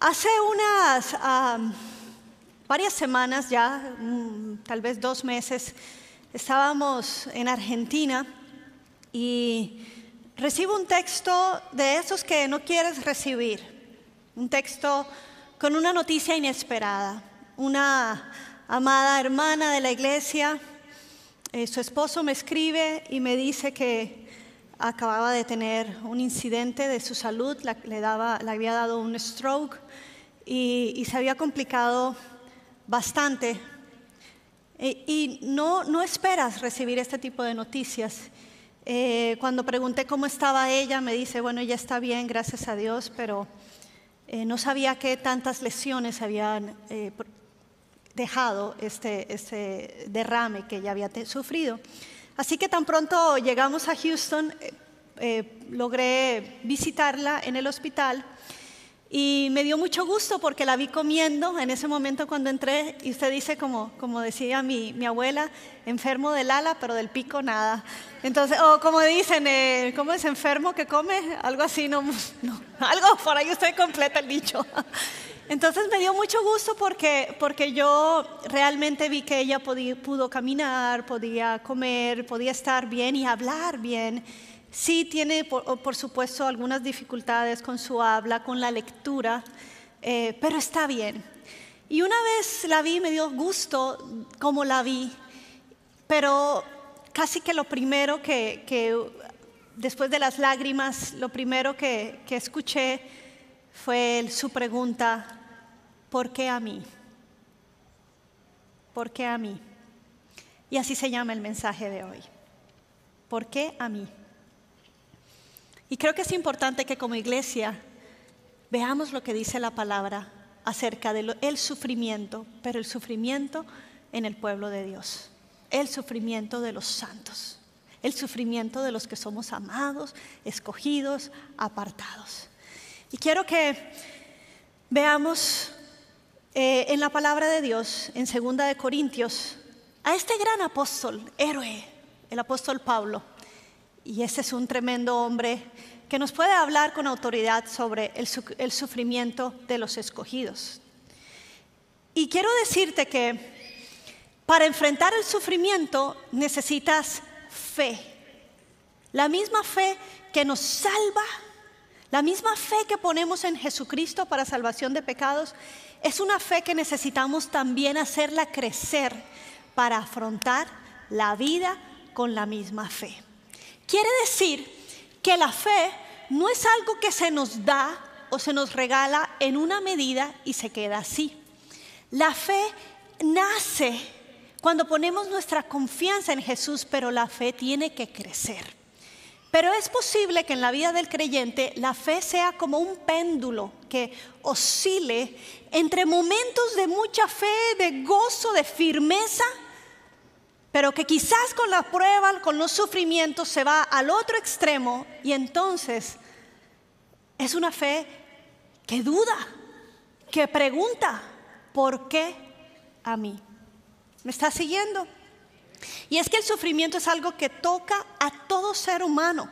Hace unas varias semanas ya, tal vez 2 meses, estábamos en Argentina y recibo un texto de esos que no quieres recibir. Un texto con una noticia inesperada. Una amada hermana de la iglesia, su esposo me escribe y me dice que acababa de tener un incidente de su salud, le había dado un stroke y se había complicado bastante. Y no esperas recibir este tipo de noticias. Cuando pregunté cómo estaba ella, me dice, bueno, ella está bien, gracias a Dios, pero no sabía que tantas lesiones habían dejado este derrame que ella había sufrido. Así que tan pronto llegamos a Houston, logré visitarla en el hospital y me dio mucho gusto porque la vi comiendo en ese momento cuando entré y usted dice, como decía mi abuela, enfermo del ala pero del pico nada. Entonces, o como dicen, ¿cómo es enfermo que come? Algo así, no, algo por ahí usted completa el dicho. Entonces me dio mucho gusto porque yo realmente vi que ella pudo caminar, podía comer, podía estar bien y hablar bien. Sí tiene, por supuesto, algunas dificultades con su habla, con la lectura, pero está bien. Y una vez la vi, me dio gusto cómo la vi, pero casi que lo primero que después de las lágrimas, lo primero que escuché fue su pregunta, ¿por qué a mí? ¿Por qué a mí? Y así se llama el mensaje de hoy. ¿Por qué a mí? Y creo que es importante que como iglesia veamos lo que dice la palabra acerca del sufrimiento, pero el sufrimiento en el pueblo de Dios, el sufrimiento de los santos, el sufrimiento de los que somos amados, escogidos, apartados. Y quiero que veamos en la palabra de Dios, en 2 de Corintios, a este gran apóstol, héroe, el apóstol Pablo. Y este es un tremendo hombre que nos puede hablar con autoridad sobre el sufrimiento de los escogidos. Y quiero decirte que para enfrentar el sufrimiento necesitas fe. La misma fe que nos salva, la misma fe que ponemos en Jesucristo para salvación de pecados, es una fe que necesitamos también hacerla crecer para afrontar la vida con la misma fe. Quiere decir que la fe no es algo que se nos da o se nos regala en una medida y se queda así. La fe nace cuando ponemos nuestra confianza en Jesús, pero la fe tiene que crecer. Pero es posible que en la vida del creyente la fe sea como un péndulo que oscile entre momentos de mucha fe, de gozo, de firmeza, pero que quizás con la prueba, con los sufrimientos se va al otro extremo y entonces es una fe que duda, que pregunta, ¿por qué a mí? ¿Me está siguiendo? Y es que el sufrimiento es algo que toca a todo ser humano,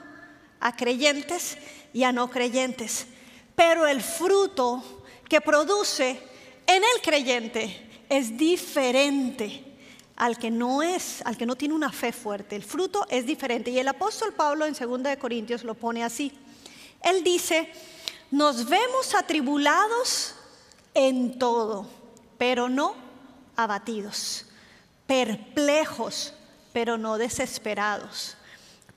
a creyentes y a no creyentes. Pero el fruto que produce en el creyente es diferente al que no tiene una fe fuerte. El fruto es diferente. Y el apóstol Pablo en 2 de Corintios lo pone así. Él dice, nos vemos atribulados en todo, pero no abatidos. Perplejos, pero no desesperados.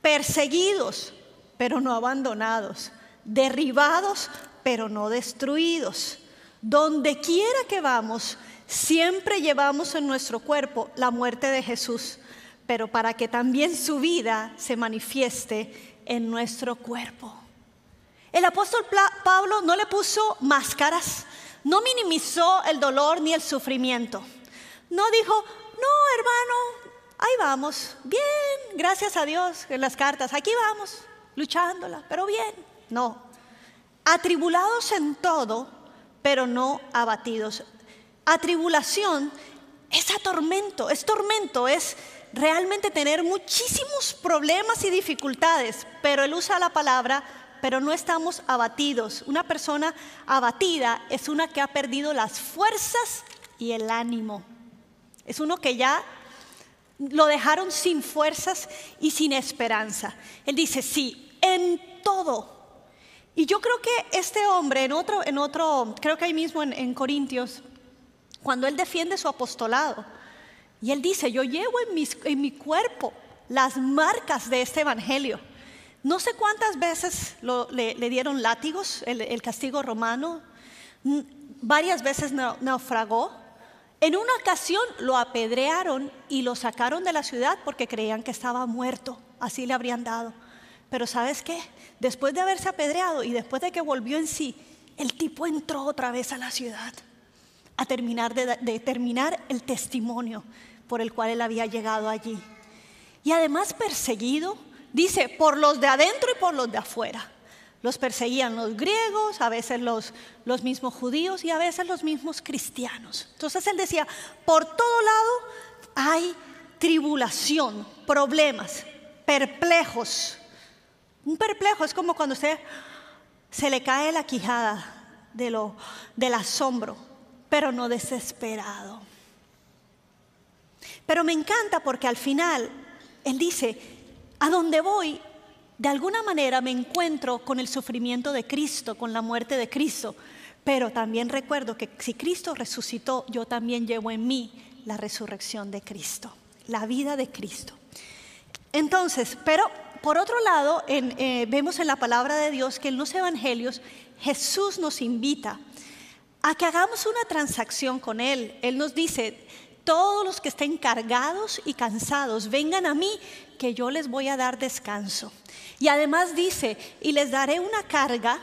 Perseguidos, pero no abandonados. Derribados, pero no destruidos. Donde quiera que vamos, siempre llevamos en nuestro cuerpo la muerte de Jesús, pero para que también su vida se manifieste en nuestro cuerpo. El apóstol Pablo no le puso máscaras, no minimizó el dolor ni el sufrimiento. No dijo, no hermano, ahí vamos, bien, gracias a Dios, en las cartas, aquí vamos, luchándola, pero bien. No, atribulados en todo, pero no abatidos. Atribulación es tormento, es realmente tener muchísimos problemas y dificultades, pero él usa la palabra pero no estamos abatidos. Una persona abatida es una que ha perdido las fuerzas y el ánimo. Es uno que ya lo dejaron sin fuerzas y sin esperanza. Él dice, sí, en todo. Y yo creo que este hombre, en otro, creo que ahí mismo en Corintios, cuando él defiende su apostolado, y él dice, yo llevo en mi cuerpo las marcas de este evangelio. No sé cuántas veces le dieron látigos, el castigo romano, varias veces naufragó. En una ocasión lo apedrearon y lo sacaron de la ciudad porque creían que estaba muerto, así le habrían dado. Pero ¿sabes qué? Después de haberse apedreado y después de que volvió en sí, el tipo entró otra vez a la ciudad a terminar el testimonio por el cual él había llegado allí. Y además perseguido, dice, por los de adentro y por los de afuera. Los perseguían los griegos, a veces los mismos judíos y a veces los mismos cristianos. Entonces él decía, por todo lado hay tribulación, problemas, perplejos. Un perplejo es como cuando usted se le cae la quijada del asombro, pero no desesperado. Pero me encanta porque al final él dice, a donde voy, de alguna manera me encuentro con el sufrimiento de Cristo, con la muerte de Cristo, pero también recuerdo que si Cristo resucitó, yo también llevo en mí la resurrección de Cristo, la vida de Cristo. Entonces, pero por otro lado, vemos en la palabra de Dios que en los evangelios Jesús nos invita a que hagamos una transacción con Él. Él nos dice, todos los que estén cargados y cansados, vengan a mí, que yo les voy a dar descanso. Y además dice, y les daré una carga,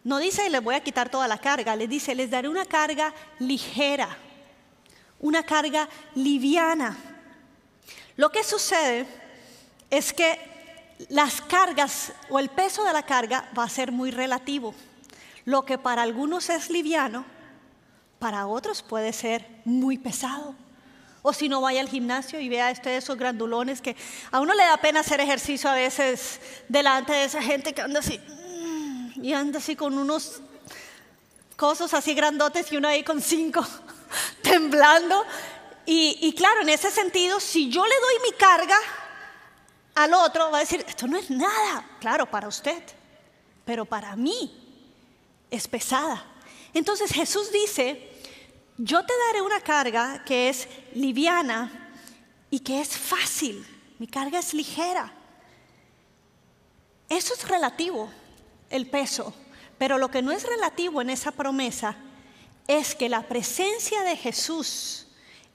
no dice les voy a quitar toda la carga, les dice, les daré una carga ligera, una carga liviana. Lo que sucede es que las cargas o el peso de la carga va a ser muy relativo. Lo que para algunos es liviano, para otros puede ser muy pesado. O si no, vaya al gimnasio y vea esos grandulones que a uno le da pena hacer ejercicio a veces delante de esa gente que anda así y anda así con unos cosos así grandotes y uno ahí con 5 temblando. Y claro, en ese sentido, si yo le doy mi carga al otro, va a decir, esto no es nada. Claro, para usted, pero para mí es pesada. Entonces Jesús dice, yo te daré una carga que es liviana y que es fácil. Mi carga es ligera. Eso es relativo, el peso. Pero lo que no es relativo en esa promesa es que la presencia de Jesús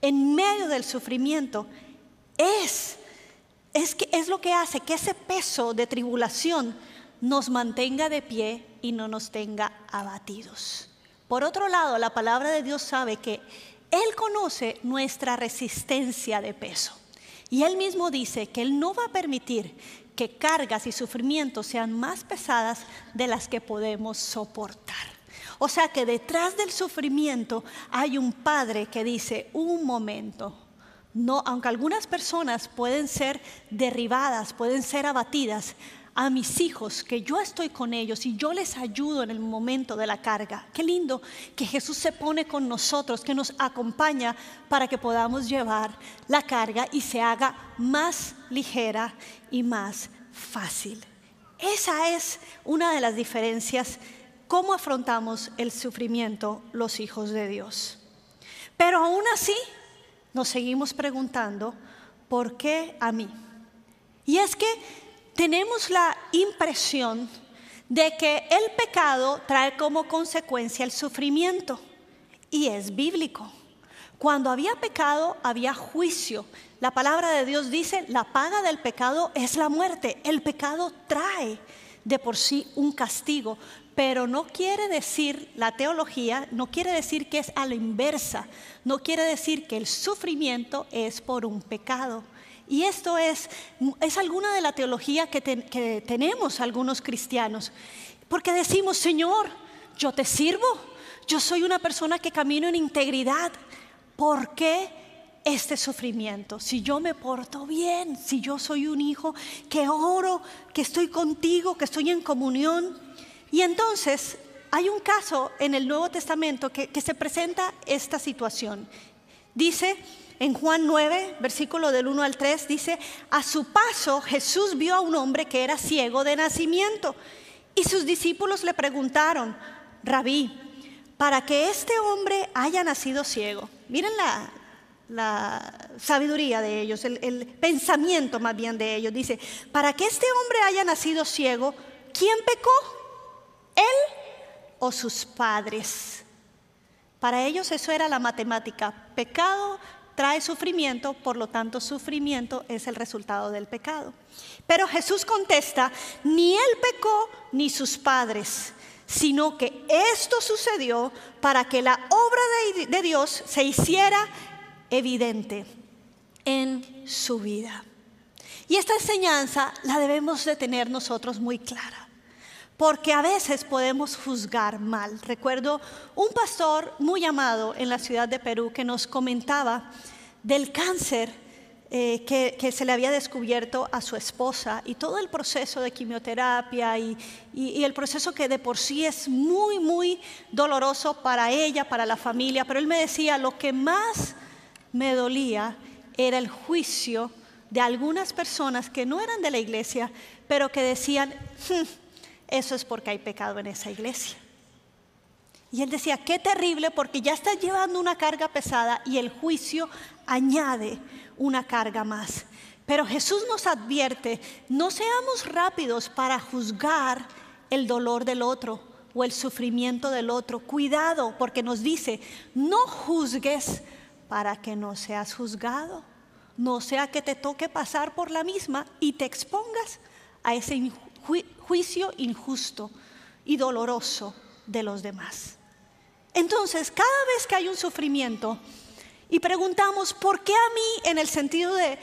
en medio del sufrimiento es lo que hace que ese peso de tribulación nos mantenga de pie y no nos tenga abatidos. Por otro lado, la palabra de Dios sabe que Él conoce nuestra resistencia de peso. Y Él mismo dice que Él no va a permitir que cargas y sufrimientos sean más pesadas de las que podemos soportar. O sea que detrás del sufrimiento hay un Padre que dice, un momento, no, aunque algunas personas pueden ser derribadas, pueden ser abatidas, a mis hijos, que yo estoy con ellos y yo les ayudo en el momento de la carga. Qué lindo que Jesús se pone con nosotros, que nos acompaña para que podamos llevar la carga y se haga más ligera y más fácil. Esa es una de las diferencias, cómo afrontamos el sufrimiento los hijos de Dios. Pero aún así nos seguimos preguntando, ¿por qué a mí? Y es que tenemos la impresión de que el pecado trae como consecuencia el sufrimiento, y es bíblico. Cuando había pecado, había juicio. La palabra de Dios dice, la paga del pecado es la muerte. El pecado trae de por sí un castigo, pero no quiere decir, la teología no quiere decir que es a la inversa, no quiere decir que el sufrimiento es por un pecado. Y esto es alguna de la teología que tenemos algunos cristianos, porque decimos, Señor, yo te sirvo, yo soy una persona que camino en integridad, ¿por qué este sufrimiento, si yo me porto bien, si yo soy un hijo que oro, que estoy contigo, que estoy en comunión. Y entonces hay un caso en el Nuevo Testamento que se presenta esta situación. Dice en Juan 9, versículo del 1 al 3, dice: a su paso Jesús vio a un hombre que era ciego de nacimiento, y sus discípulos le preguntaron: Rabí, para que este hombre haya nacido ciego. Miren la sabiduría de ellos, el pensamiento más bien de ellos. Dice: para que este hombre haya nacido ciego, ¿quién pecó? ¿Él o sus padres? Para ellos eso era la matemática. Pecado trae sufrimiento, por lo tanto sufrimiento es el resultado del pecado. Pero Jesús contesta: ni él pecó ni sus padres, sino que esto sucedió para que la obra de Dios se hiciera evidente en su vida. Y esta enseñanza la debemos de tener nosotros muy clara, porque a veces podemos juzgar mal. Recuerdo un pastor muy amado en la ciudad de Perú que nos comentaba del cáncer que se le había descubierto a su esposa, y todo el proceso de quimioterapia y el proceso que de por sí es muy, muy doloroso para ella, para la familia. Pero él me decía: lo que más me dolía era el juicio de algunas personas que no eran de la iglesia, pero que decían: eso es porque hay pecado en esa iglesia. Y él decía: qué terrible, porque ya estás llevando una carga pesada y el juicio añade una carga más. Pero Jesús nos advierte: no seamos rápidos para juzgar el dolor del otro o el sufrimiento del otro. Cuidado, porque nos dice: no juzgues para que no seas juzgado. No sea que te toque pasar por la misma y te expongas a ese juicio injusto y doloroso de los demás. Entonces, cada vez que hay un sufrimiento y preguntamos: ¿por qué a mí? En el sentido de,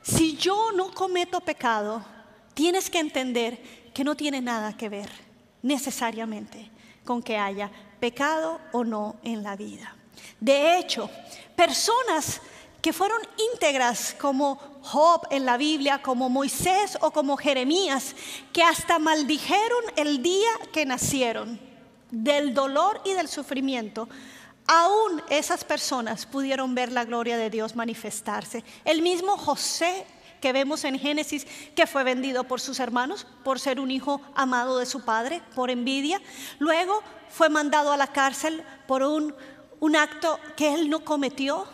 si yo no cometo pecado, tienes que entender que no tiene nada que ver necesariamente con que haya pecado o no en la vida. De hecho, personas que fueron íntegras como Job en la Biblia, como Moisés o como Jeremías, que hasta maldijeron el día que nacieron, del dolor y del sufrimiento, aún esas personas pudieron ver la gloria de Dios manifestarse. El mismo José que vemos en Génesis, que fue vendido por sus hermanos por ser un hijo amado de su padre, por envidia. Luego fue mandado a la cárcel por un acto que él no cometió.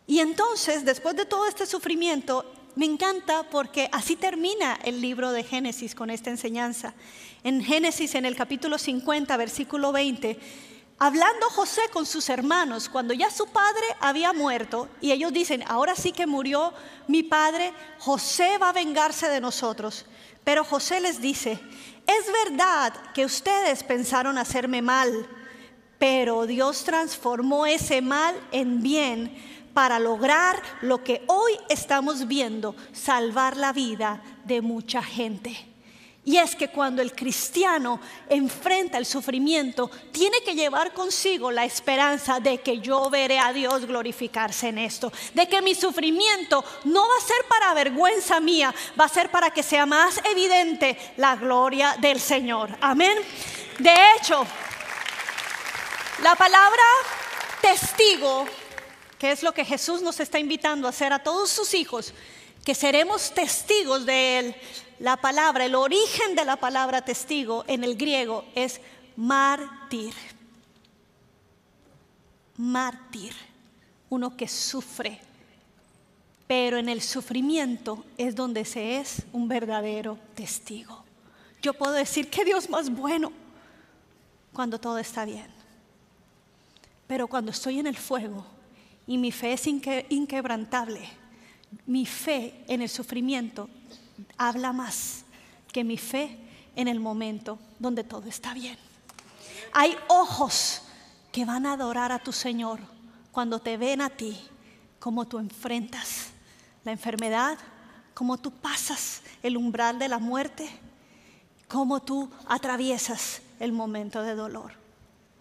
Y entonces, después de todo este sufrimiento, me encanta porque así termina el libro de Génesis con esta enseñanza. En Génesis, en el capítulo 50, versículo 20, hablando José con sus hermanos, cuando ya su padre había muerto, y ellos dicen: ahora sí que murió mi padre, José va a vengarse de nosotros. Pero José les dice: es verdad que ustedes pensaron hacerme mal, pero Dios transformó ese mal en bien para lograr lo que hoy estamos viendo: salvar la vida de mucha gente. Y es que cuando el cristiano enfrenta el sufrimiento, tiene que llevar consigo la esperanza de que yo veré a Dios glorificarse en esto, de que mi sufrimiento no va a ser para vergüenza mía, va a ser para que sea más evidente la gloria del Señor. Amén. De hecho, la palabra testigo, que es lo que Jesús nos está invitando a hacer a todos sus hijos, que seremos testigos de Él. La palabra, el origen de la palabra testigo en el griego es mártir. Mártir, uno que sufre, pero en el sufrimiento es donde se es un verdadero testigo. Yo puedo decir: qué Dios más bueno, cuando todo está bien. Pero cuando estoy en el fuego y mi fe es inquebrantable, mi fe en el sufrimiento habla más que mi fe en el momento donde todo está bien. Hay ojos que van a adorar a tu Señor cuando te ven a ti, cómo tú enfrentas la enfermedad, cómo tú pasas el umbral de la muerte, cómo tú atraviesas el momento de dolor.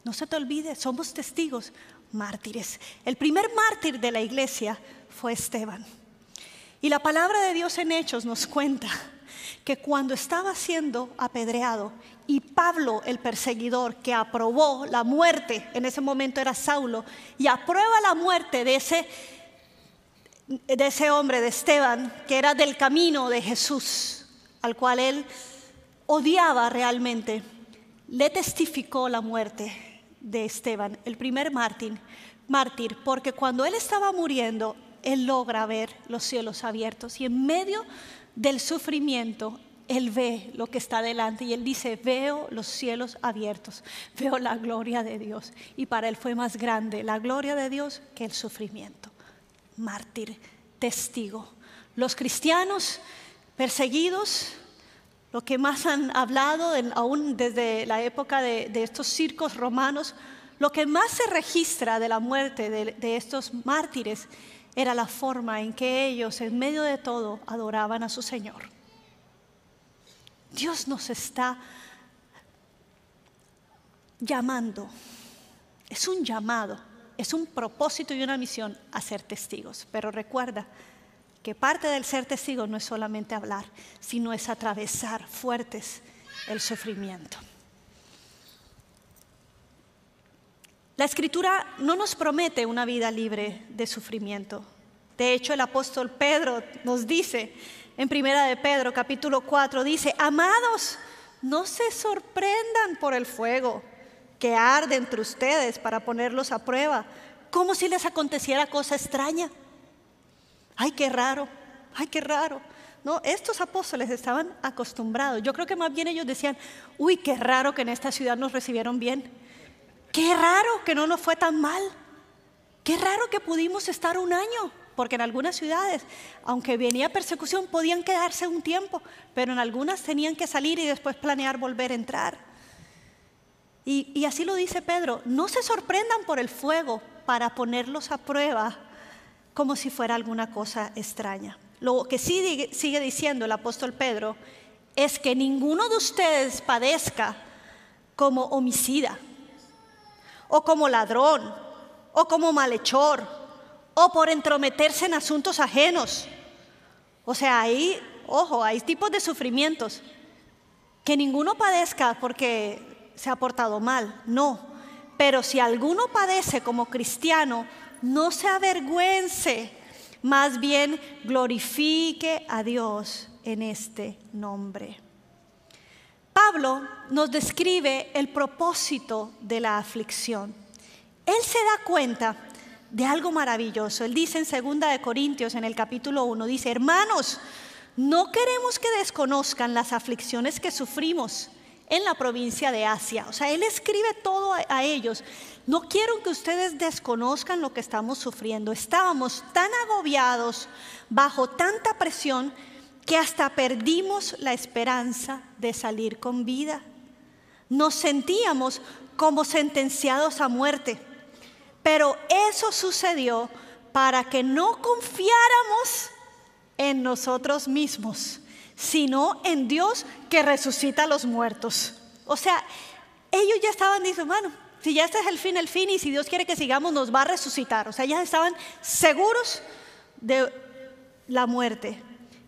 No se te olvide, somos testigos. mártires. El primer mártir de la iglesia fue Esteban. Y la palabra de Dios en Hechos nos cuenta que cuando estaba siendo apedreado y Pablo, el perseguidor que aprobó la muerte, en ese momento era Saulo, y aprueba la muerte de ese hombre, de Esteban, que era del camino de Jesús, al cual él odiaba realmente, le testificó la muerte de Esteban, el primer mártir, porque cuando él estaba muriendo, él logra ver los cielos abiertos y en medio del sufrimiento, él ve lo que está delante y él dice: veo los cielos abiertos, veo la gloria de Dios. Y para él fue más grande la gloria de Dios que el sufrimiento. Mártir, testigo. Los cristianos perseguidos, lo que más han hablado, aún desde la época de estos circos romanos, lo que más se registra de la muerte de estos mártires era la forma en que ellos, en medio de todo, adoraban a su Señor. Dios nos está llamando, es un llamado, es un propósito y una misión a ser testigos. Pero recuerda que parte del ser testigo no es solamente hablar, sino es atravesar fuertes el sufrimiento. La Escritura no nos promete una vida libre de sufrimiento. De hecho, el apóstol Pedro nos dice en Primera de Pedro, capítulo 4, dice: amados, no se sorprendan por el fuego que arde entre ustedes para ponerlos a prueba, como si les aconteciera cosa extraña. Ay, qué raro, ay, qué raro. No, estos apóstoles estaban acostumbrados. Yo creo que más bien ellos decían: uy, qué raro que en esta ciudad nos recibieron bien. Qué raro que no nos fue tan mal. Qué raro que pudimos estar un año. Porque en algunas ciudades, aunque venía persecución, podían quedarse un tiempo, pero en algunas tenían que salir y después planear volver a entrar. Y así lo dice Pedro: no se sorprendan por el fuego para ponerlos a prueba como si fuera alguna cosa extraña. Lo que sí sigue diciendo el apóstol Pedro es que ninguno de ustedes padezca como homicida, o como ladrón, o como malhechor, o por entrometerse en asuntos ajenos. O sea, hay tipos de sufrimientos. Que ninguno padezca porque se ha portado mal, no. Pero si alguno padece como cristiano, no se avergüence, más bien glorifique a Dios en este nombre. Pablo nos describe el propósito de la aflicción. Él se da cuenta de algo maravilloso. Él dice en 2 Corintios, en el capítulo 1, dice: hermanos, no queremos que desconozcan las aflicciones que sufrimos en la provincia de Asia. O sea, él escribe todo a ellos. No quiero que ustedes desconozcan lo que estamos sufriendo. Estábamos tan agobiados, bajo tanta presión, que hasta perdimos la esperanza de salir con vida. Nos sentíamos como sentenciados a muerte. Pero eso sucedió para que no confiáramos en nosotros mismos, sino en Dios que resucita a los muertos. O sea, ellos ya estaban diciendo: bueno, si ya este es el fin, y si Dios quiere que sigamos, nos va a resucitar. O sea, ya estaban seguros de la muerte.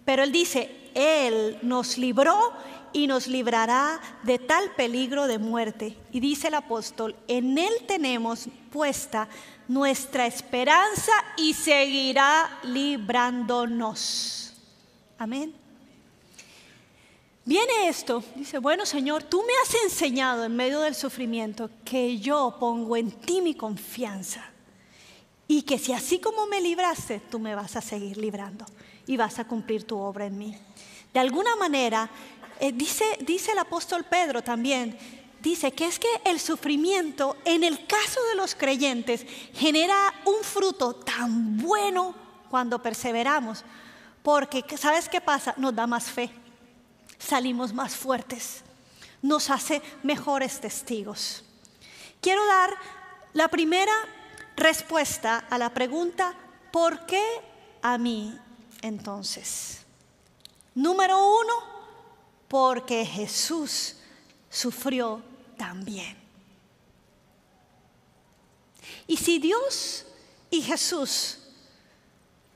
Pero Él dice: Él nos libró y nos librará de tal peligro de muerte. Y dice el apóstol: en Él tenemos puesta nuestra esperanza y seguirá librándonos. Amén. Viene esto, dice: bueno, Señor, tú me has enseñado en medio del sufrimiento que yo pongo en ti mi confianza, y que si así como me libraste, tú me vas a seguir librando y vas a cumplir tu obra en mí. De alguna manera, dice el apóstol Pedro también, dice que es que el sufrimiento, en el caso de los creyentes, genera un fruto tan bueno cuando perseveramos, porque ¿sabes qué pasa? Nos da más fe, salimos más fuertes, nos hace mejores testigos. Quiero dar la primera respuesta a la pregunta: ¿por qué a mí entonces? Número 1, porque Jesús sufrió también. Y si Dios y Jesús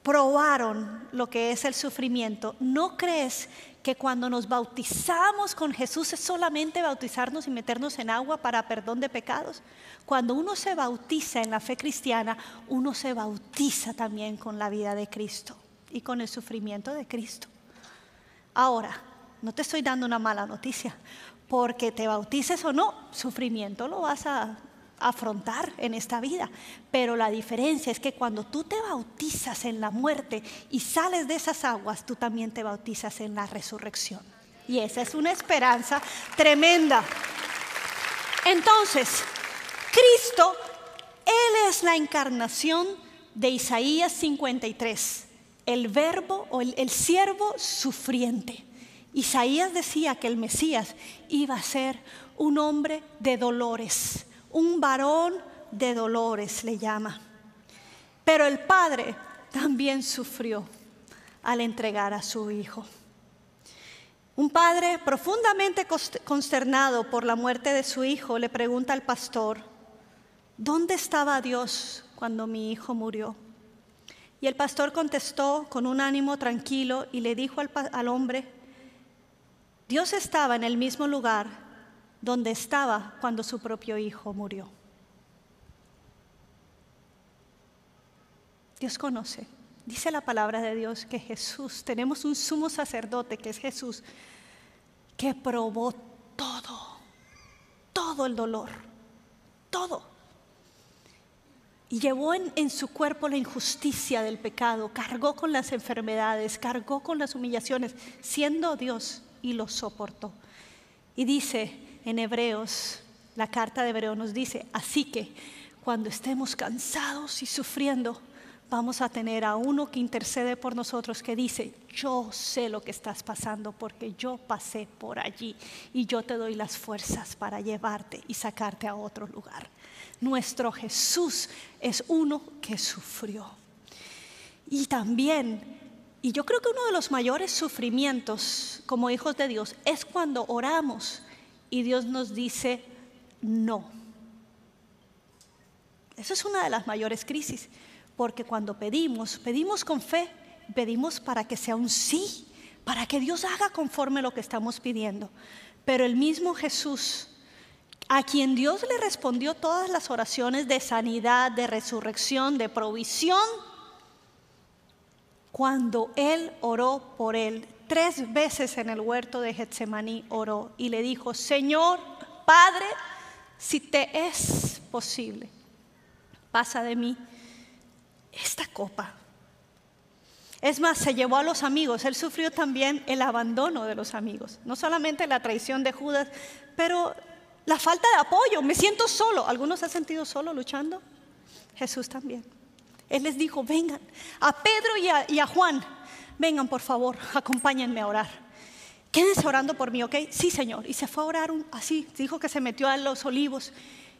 probaron lo que es el sufrimiento, ¿no crees que cuando nos bautizamos con Jesús es solamente bautizarnos y meternos en agua para perdón de pecados? Cuando uno se bautiza en la fe cristiana, uno se bautiza también con la vida de Cristo y con el sufrimiento de Cristo. Ahora, no te estoy dando una mala noticia, porque te bautices o no, sufrimiento lo vas a afrontar en esta vida, pero la diferencia es que cuando tú te bautizas en la muerte y sales de esas aguas, tú también te bautizas en la resurrección, y esa es una esperanza tremenda. Entonces, Cristo, Él es la encarnación de Isaías 53, el verbo o el siervo sufriente. Isaías decía que el Mesías iba a ser un hombre de dolores, un varón de dolores le llama. Pero el Padre también sufrió al entregar a su Hijo. Un padre profundamente consternado por la muerte de su hijo le pregunta al pastor: ¿dónde estaba Dios cuando mi hijo murió? Y el pastor contestó con un ánimo tranquilo y le dijo al hombre: Dios estaba en el mismo lugar donde estaba cuando su propio hijo murió. Dios conoce. Dice la palabra de Dios que Jesús, tenemos un sumo sacerdote que es Jesús, que probó todo el dolor, todo. Y llevó en su cuerpo la injusticia del pecado, cargó con las enfermedades, cargó con las humillaciones, siendo Dios, y lo soportó. Y dice en Hebreos, la carta de Hebreos nos dice: así que cuando estemos cansados y sufriendo, vamos a tener a uno que intercede por nosotros, que dice: yo sé lo que estás pasando porque yo pasé por allí y yo te doy las fuerzas para llevarte y sacarte a otro lugar. Nuestro Jesús es uno que sufrió. Y también, y yo creo que uno de los mayores sufrimientos como hijos de Dios es cuando oramos y Dios nos dice no. Esa es una de las mayores crisis, porque cuando pedimos con fe, pedimos para que sea un sí, para que Dios haga conforme lo que estamos pidiendo. Pero el mismo Jesús, a quien Dios le respondió todas las oraciones de sanidad, de resurrección, de provisión, cuando Él oró por él, 3 veces en el huerto de Getsemaní oró y le dijo: Señor, Padre, si te es posible, pasa de mí esta copa. Es más, se llevó a los amigos. Él sufrió también el abandono de los amigos, no solamente la traición de Judas, pero la falta de apoyo. Me siento solo. ¿Algunos se han sentido solo luchando? Jesús también. Él les dijo: vengan, a Pedro y a Juan, vengan por favor, acompáñenme a orar. Quédense orando por mí, ¿ok? Sí, Señor. Y se fue a orar así, dijo que se metió a los olivos.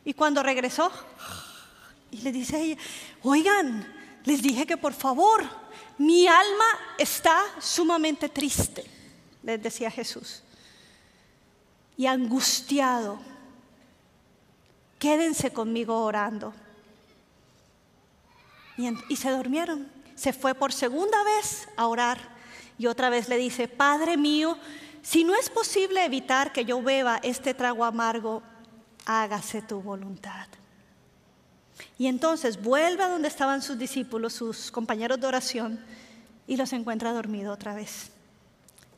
Y cuando regresó, y le dice a ella: oigan, les dije que por favor, mi alma está sumamente triste, les decía Jesús, y angustiado. Quédense conmigo orando. Y se durmieron. Se fue por segunda vez a orar y otra vez le dice: Padre mío, si no es posible evitar que yo beba este trago amargo, hágase tu voluntad. Y entonces vuelve a donde estaban sus discípulos, sus compañeros de oración, y los encuentra dormidos otra vez.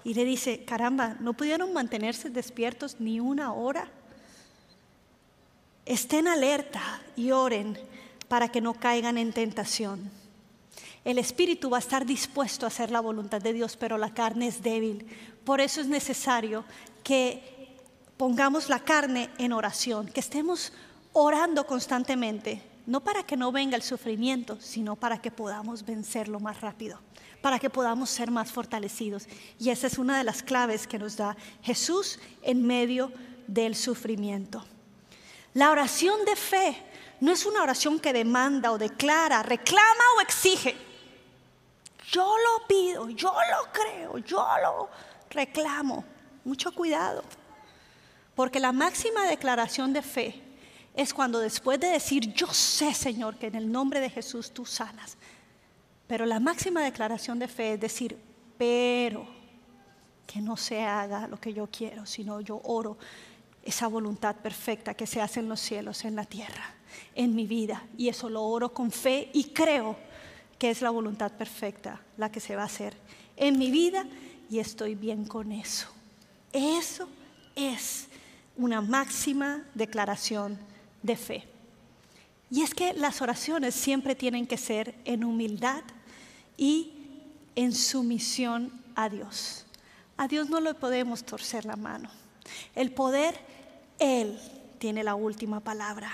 Y le dice: caramba, ¿no pudieron mantenerse despiertos ni una hora? Estén alerta y oren para que no caigan en tentación. El espíritu va a estar dispuesto a hacer la voluntad de Dios, pero la carne es débil. Por eso es necesario que pongamos la carne en oración, que estemos orando constantemente, no para que no venga el sufrimiento, sino para que podamos vencerlo más rápido, para que podamos ser más fortalecidos. Y esa es una de las claves que nos da Jesús en medio del sufrimiento. La oración de fe no es una oración que demanda o declara, reclama o exige. Yo lo pido, yo lo creo, yo lo reclamo. Mucho cuidado, porque la máxima declaración de fe es cuando después de decir, yo sé, Señor, que en el nombre de Jesús tú sanas. Pero la máxima declaración de fe es decir, pero que no se haga lo que yo quiero, sino yo oro esa voluntad perfecta que se hace en los cielos, en la tierra, en mi vida. Y eso lo oro con fe y creo que es la voluntad perfecta la que se va a hacer en mi vida y estoy bien con eso. Eso es una máxima declaración de fe. Y es que las oraciones siempre tienen que ser en humildad y en sumisión a Dios. A Dios no le podemos torcer la mano. El poder, Él tiene la última palabra.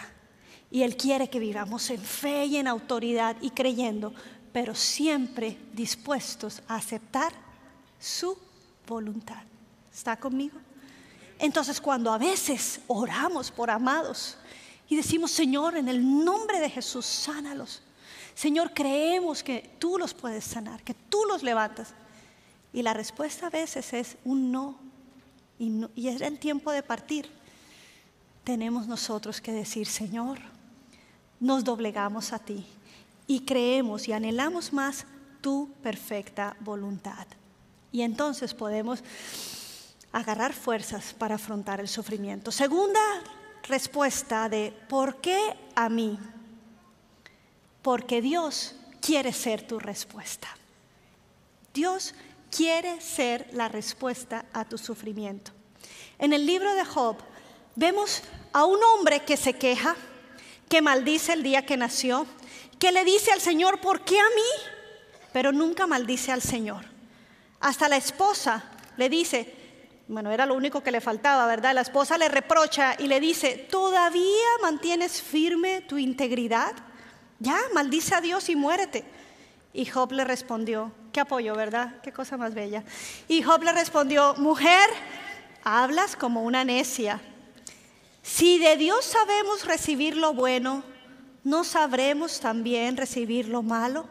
Y Él quiere que vivamos en fe y en autoridad y creyendo, pero siempre dispuestos a aceptar su voluntad. ¿Está conmigo? Entonces, cuando a veces oramos por amados y decimos, Señor, en el nombre de Jesús, sánalos. Señor, creemos que tú los puedes sanar, que tú los levantas. Y la respuesta a veces es un no. Y es el tiempo de partir. Tenemos nosotros que decir, Señor, nos doblegamos a ti y creemos y anhelamos más tu perfecta voluntad. Y entonces podemos agarrar fuerzas para afrontar el sufrimiento. Segunda respuesta de ¿por qué a mí? Porque Dios quiere ser tu respuesta. Dios quiere ser la respuesta a tu sufrimiento. En el libro de Job vemos a un hombre que se queja, que maldice el día que nació, que le dice al Señor, ¿por qué a mí? Pero nunca maldice al Señor. Hasta la esposa le dice, bueno, era lo único que le faltaba, ¿verdad? La esposa le reprocha y le dice, ¿todavía mantienes firme tu integridad? Ya, maldice a Dios y muérete. Y Job le respondió, qué apoyo, ¿verdad? Qué cosa más bella. Y Job le respondió, mujer, hablas como una necia. Si de Dios sabemos recibir lo bueno, ¿no sabremos también recibir lo malo?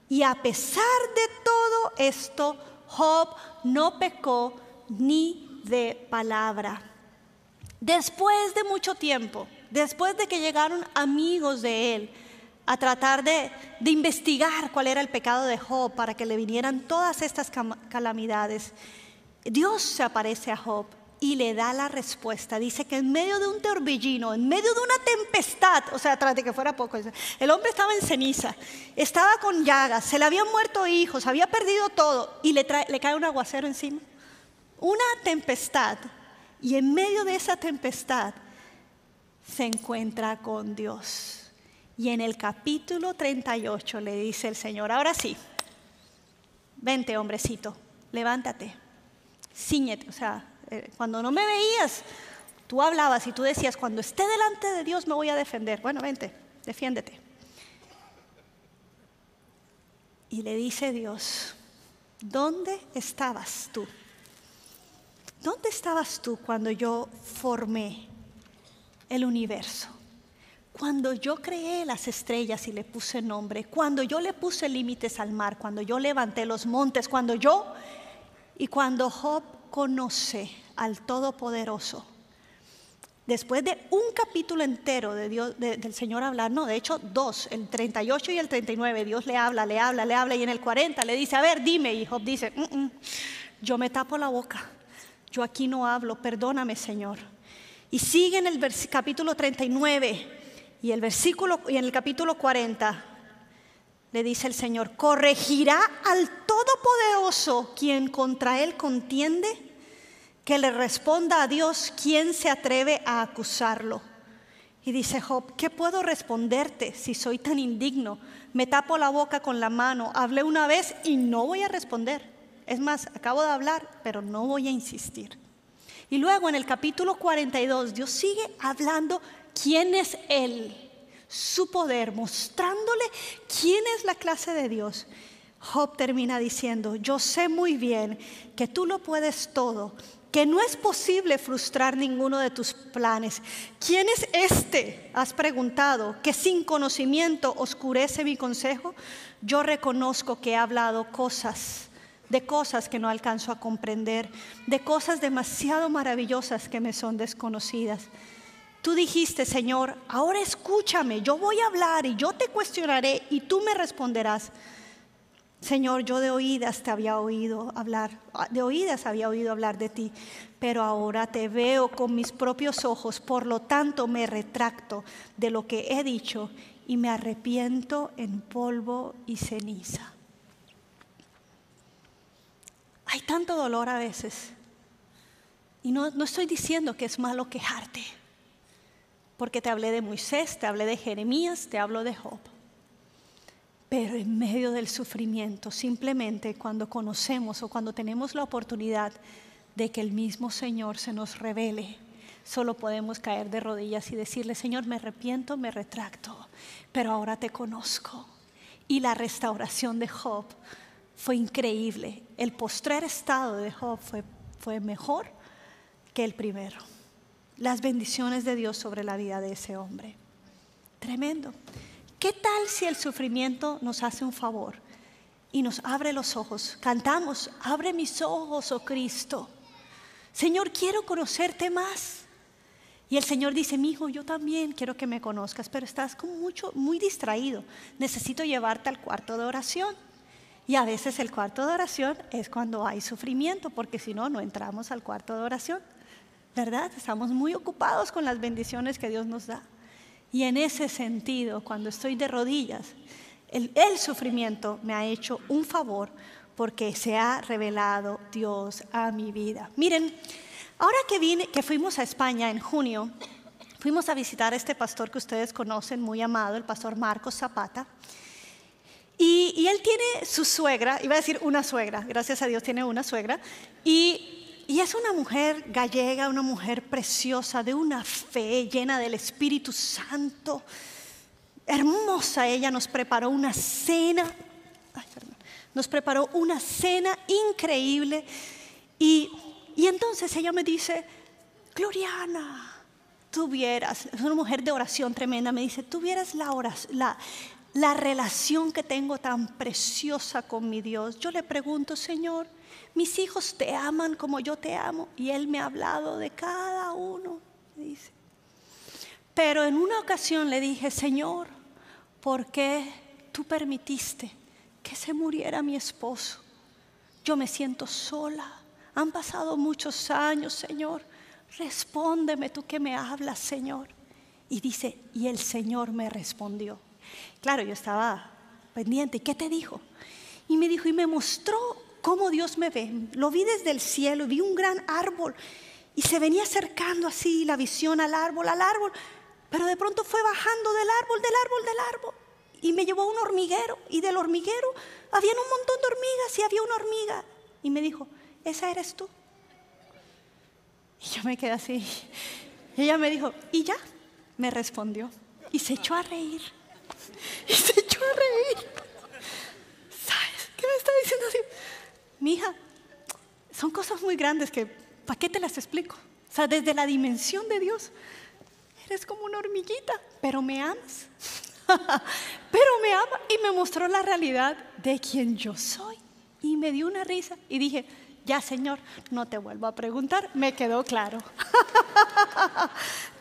Y a pesar de todo esto, Job no pecó ni de palabra. Después de mucho tiempo, después de que llegaron amigos de él a tratar de investigar cuál era el pecado de Job para que le vinieran todas estas calamidades, Dios se aparece a Job y le da la respuesta. Dice que en medio de un torbellino, en medio de una tempestad, o sea, tras de que fuera poco, el hombre estaba en ceniza, estaba con llagas, se le habían muerto hijos, había perdido todo y le cae un aguacero encima. Una tempestad, y en medio de esa tempestad se encuentra con Dios. Y en el capítulo 38 le dice el Señor, ahora sí, vente hombrecito, levántate, cíñete. O sea, cuando no me veías, tú hablabas y tú decías, cuando esté delante de Dios me voy a defender. Bueno, vente, defiéndete. Y le dice Dios, ¿dónde estabas tú? ¿Dónde estabas tú cuando yo formé el universo? Cuando yo creé las estrellas y le puse nombre, cuando yo le puse límites al mar, cuando yo levanté los montes, cuando Job conoce al Todopoderoso. Después de un capítulo entero de Dios, del Señor hablar, no, de hecho 2, el 38 y el 39, Dios le habla, y en el 40 le dice, a ver, dime, y Job dice, yo me tapo la boca, yo aquí no hablo, perdóname, Señor. Y sigue en el capítulo 39 y en el capítulo 40 le dice el Señor, ¿corregirá al Todopoderoso quien contra él contiende? Que le responda a Dios, ¿quién se atreve a acusarlo? Y dice Job, ¿qué puedo responderte si soy tan indigno? Me tapo la boca con la mano, hablé una vez y no voy a responder. Es más, acabo de hablar, pero no voy a insistir. Y luego en el capítulo 42, Dios sigue hablando quién es Él, su poder, mostrándole quién es la clase de Dios. Job termina diciendo, yo sé muy bien que tú lo puedes todo, que no es posible frustrar ninguno de tus planes. ¿Quién es este? Has preguntado, que sin conocimiento oscurece mi consejo. Yo reconozco que he hablado de cosas que no alcanzo a comprender, de cosas demasiado maravillosas que me son desconocidas. Tú dijiste, Señor, ahora escúchame, yo voy a hablar y yo te cuestionaré y tú me responderás. Señor, yo de oídas había oído hablar de ti, pero ahora te veo con mis propios ojos, por lo tanto me retracto de lo que he dicho y me arrepiento en polvo y ceniza. Hay tanto dolor a veces, y no estoy diciendo que es malo quejarte, porque te hablé de Moisés, te hablé de Jeremías, te hablo de Job. Pero en medio del sufrimiento, simplemente cuando conocemos o cuando tenemos la oportunidad de que el mismo Señor se nos revele, solo podemos caer de rodillas y decirle, Señor, me arrepiento, me retracto, pero ahora te conozco. Y la restauración de Job fue increíble. El postrer estado de Job fue mejor que el primero. Las bendiciones de Dios sobre la vida de ese hombre. Tremendo. ¿Qué tal si el sufrimiento nos hace un favor y nos abre los ojos? Cantamos, abre mis ojos, oh Cristo. Señor, quiero conocerte más. Y el Señor dice, mi hijo, yo también quiero que me conozcas, pero estás muy distraído. Necesito llevarte al cuarto de oración. Y a veces el cuarto de oración es cuando hay sufrimiento, porque si no, no entramos al cuarto de oración. ¿Verdad? Estamos muy ocupados con las bendiciones que Dios nos da. Y en ese sentido, cuando estoy de rodillas, el sufrimiento me ha hecho un favor porque se ha revelado Dios a mi vida. Miren, ahora que fuimos a España en junio, fuimos a visitar a este pastor que ustedes conocen, muy amado, el pastor Marcos Zapata. Y él tiene su suegra, iba a decir una suegra, gracias a Dios tiene una suegra, y es una mujer gallega, una mujer preciosa, de una fe llena del Espíritu Santo. Hermosa ella, nos preparó una cena. Nos preparó una cena increíble. Y entonces ella me dice, Gloriana, tuvieras, es una mujer de oración tremenda, me dice, tuvieras la relación que tengo tan preciosa con mi Dios. Yo le pregunto, Señor, mis hijos te aman como yo te amo. Y Él me ha hablado de cada uno, me dice. Pero en una ocasión le dije, Señor, ¿por qué tú permitiste que se muriera mi esposo? Yo me siento sola. Han pasado muchos años, Señor. Respóndeme tú que me hablas, Señor. Y dice, y el Señor me respondió. Claro, yo estaba pendiente. ¿Y qué te dijo? Y me dijo, y me mostró cómo Dios me ve. Lo vi desde el cielo, vi un gran árbol y se venía acercando así la visión al árbol, pero de pronto fue bajando del árbol y me llevó a un hormiguero, y del hormiguero había un montón de hormigas y había una hormiga y me dijo, ¿esa eres tú? Y yo me quedé así. Y ella me dijo, ¿y ya? Me respondió y se echó a reír. ¿Sabes qué me está diciendo así? Mija, son cosas muy grandes que, ¿para qué te las explico? O sea, desde la dimensión de Dios, eres como una hormiguita, pero me amas. Pero me ama y me mostró la realidad de quien yo soy. Y me dio una risa y dije, ya Señor, no te vuelvo a preguntar, me quedó claro.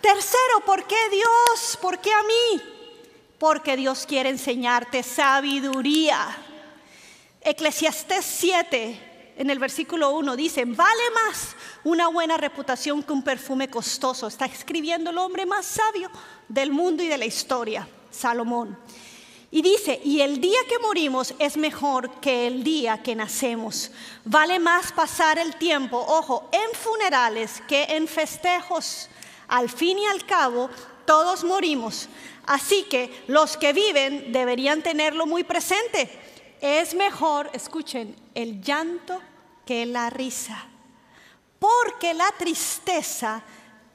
Tercero, ¿por qué Dios? ¿Por qué a mí? Porque Dios quiere enseñarte sabiduría. Eclesiastés 7, en el versículo 1 dice, vale más una buena reputación que un perfume costoso. Está escribiendo el hombre más sabio del mundo y de la historia, Salomón. Y dice, y el día que morimos es mejor que el día que nacemos. Vale más pasar el tiempo, ojo, en funerales que en festejos. Al fin y al cabo, todos morimos. Así que los que viven deberían tenerlo muy presente. Es mejor, escuchen, el llanto que la risa, porque la tristeza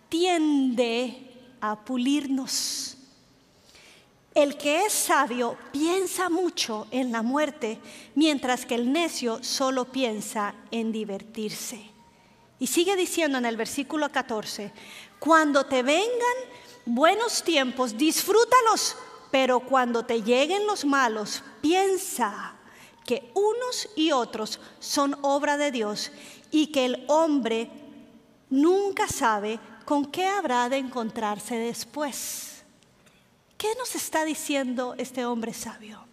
tiende a pulirnos. El que es sabio piensa mucho en la muerte, mientras que el necio solo piensa en divertirse. Y sigue diciendo en el versículo 14, cuando te vengan buenos tiempos, disfrútalos, pero cuando te lleguen los malos, piensa que unos y otros son obra de Dios y que el hombre nunca sabe ¿con qué habrá de encontrarse después? ¿Qué nos está diciendo este hombre sabio?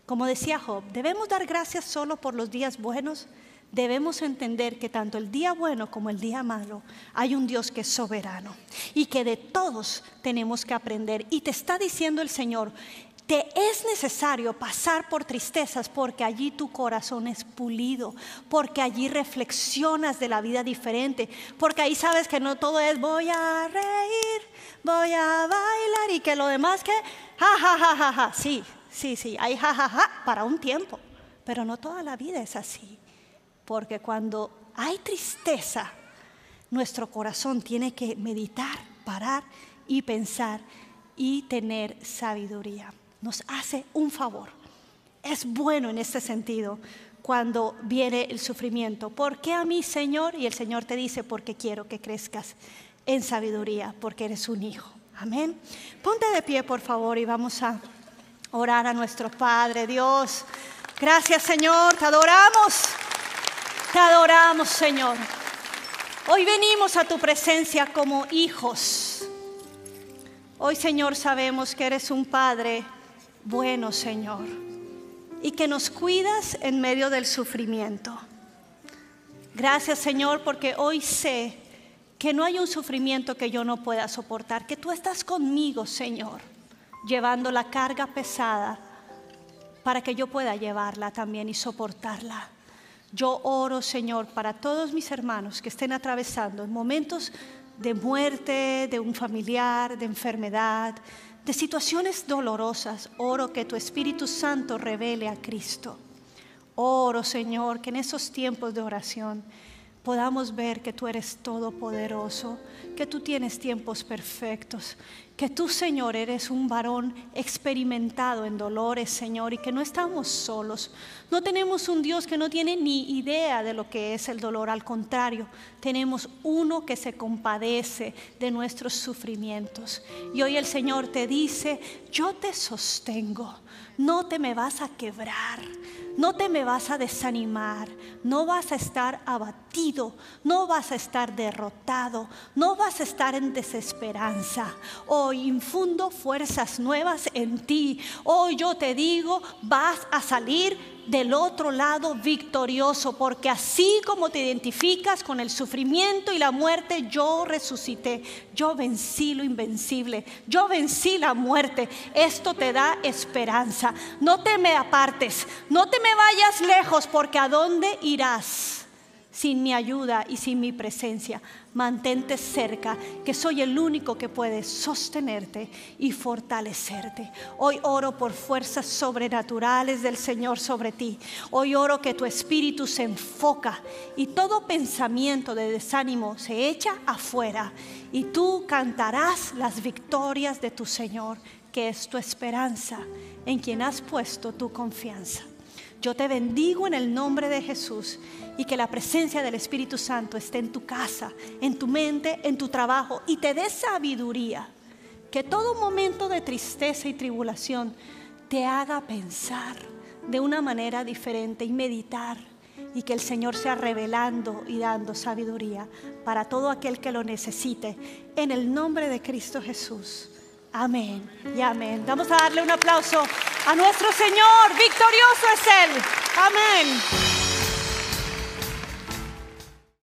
Como decía Job, ¿debemos dar gracias solo por los días buenos? Debemos entender que tanto el día bueno como el día malo hay un Dios que es soberano y que de todos tenemos que aprender. Y te está diciendo el Señor, te es necesario pasar por tristezas porque allí tu corazón es pulido, porque allí reflexionas de la vida diferente, porque ahí sabes que no todo es voy a reír, voy a bailar y que lo demás que ja, ja, ja, ja, ja. Sí, hay ja, ja, ja para un tiempo, pero no toda la vida es así. Porque cuando hay tristeza, nuestro corazón tiene que meditar, parar y pensar y tener sabiduría. Nos hace un favor. Es bueno en este sentido cuando viene el sufrimiento. ¿Por qué a mí, Señor? Y el Señor te dice, porque quiero que crezcas en sabiduría, porque eres un hijo. Amén. Ponte de pie, por favor, y vamos a orar a nuestro Padre. Dios, gracias, Señor, te adoramos. Te adoramos, Señor. Hoy venimos a tu presencia como hijos. Hoy, Señor, sabemos que eres un Padre bueno, Señor, y que nos cuidas en medio del sufrimiento. Gracias, Señor, porque hoy sé que no hay un sufrimiento que yo no pueda soportar, que tú estás conmigo, Señor, llevando la carga pesada para que yo pueda llevarla también y soportarla. Yo oro, Señor, para todos mis hermanos que estén atravesando momentos de muerte, de un familiar, de enfermedad, de situaciones dolorosas. Oro que tu Espíritu Santo revele a Cristo. Oro, Señor, que en esos tiempos de oración podamos ver que tú eres todopoderoso, que tú tienes tiempos perfectos, que tú, Señor, eres un varón experimentado en dolores, Señor, y que no estamos solos. No tenemos un Dios que no tiene ni idea de lo que es el dolor. Al contrario, tenemos uno que se compadece de nuestros sufrimientos. Y hoy el Señor te dice, yo te sostengo, no te me vas a quebrar. No te me vas a desanimar, no vas a estar abatido, no vas a estar derrotado, no vas a estar en desesperanza. Hoy infundo fuerzas nuevas en ti. Hoy yo te digo, vas a salir del otro lado victorioso, porque así como te identificas con el sufrimiento y la muerte, yo resucité, yo vencí lo invencible, yo vencí la muerte. Esto te da esperanza. No te me apartes, no te me vayas lejos, porque ¿a dónde irás sin mi ayuda y sin mi presencia? Mantente cerca, que soy el único que puede sostenerte y fortalecerte. Hoy oro por fuerzas sobrenaturales del Señor sobre ti. Hoy oro que tu espíritu se enfoca y todo pensamiento de desánimo se echa afuera, y tú cantarás las victorias de tu Señor, que es tu esperanza, en quien has puesto tu confianza. Yo te bendigo en el nombre de Jesús, y que la presencia del Espíritu Santo esté en tu casa, en tu mente, en tu trabajo, y te dé sabiduría. Que todo momento de tristeza y tribulación te haga pensar de una manera diferente y meditar, y que el Señor sea revelando y dando sabiduría para todo aquel que lo necesite, en el nombre de Cristo Jesús. Amén y amén. Vamos a darle un aplauso a nuestro Señor. Victorioso es Él. Amén.